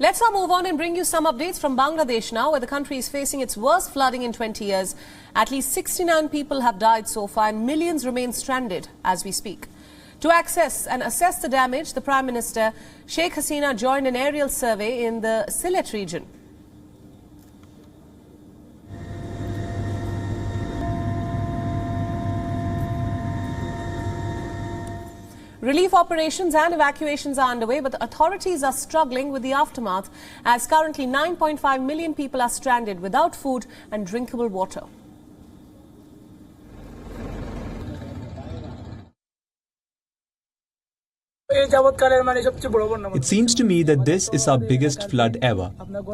Let's now move on and bring you some updates from Bangladesh now, where the country is facing its worst flooding in 20 years. At least 69 people have died so far and millions remain stranded as we speak. To access and assess the damage, the Prime Minister Sheikh Hasina joined an aerial survey in the Sylhet region. Relief operations and evacuations are underway, but the authorities are struggling with the aftermath, as currently 9.5 million people are stranded without food and drinkable water. It seems to me that this is our biggest flood ever.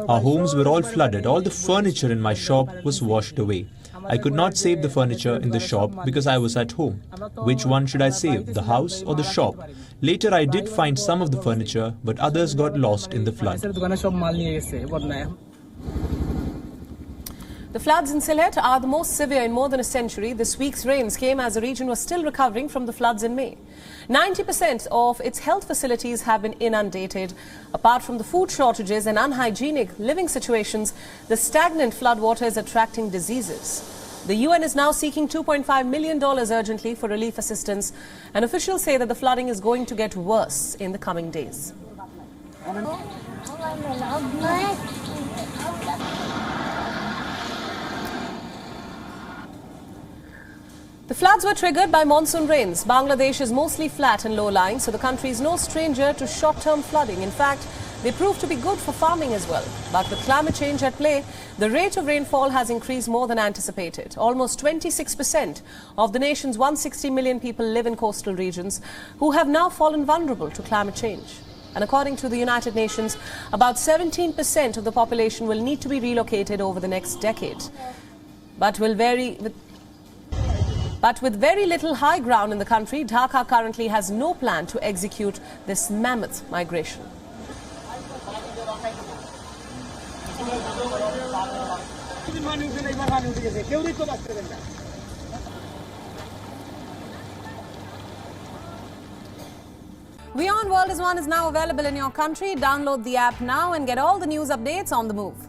Our homes were all flooded. All the furniture in my shop was washed away. I could not save the furniture in the shop because I was at home. Which one should I save, the house or the shop? Later I did find some of the furniture, but others got lost in the flood. The floods in Sylhet are the most severe in more than a century. This week's rains came as the region was still recovering from the floods in May. 90% of its health facilities have been inundated. Apart from the food shortages and unhygienic living situations, the stagnant floodwater is attracting diseases. The UN is now seeking $2.5 million urgently for relief assistance, and officials say that the flooding is going to get worse in the coming days. The floods were triggered by monsoon rains. Bangladesh is mostly flat and low-lying, so the country is no stranger to short-term flooding. In fact, they prove to be good for farming as well. But with climate change at play, the rate of rainfall has increased more than anticipated. Almost 26% of the nation's 160 million people live in coastal regions, who have now fallen vulnerable to climate change. And according to the United Nations, about 17% of the population will need to be relocated over the next decade. But with very little high ground in the country, Dhaka currently has no plan to execute this mammoth migration. WION World is now available in your country. Download the app now and get all the news updates on the move.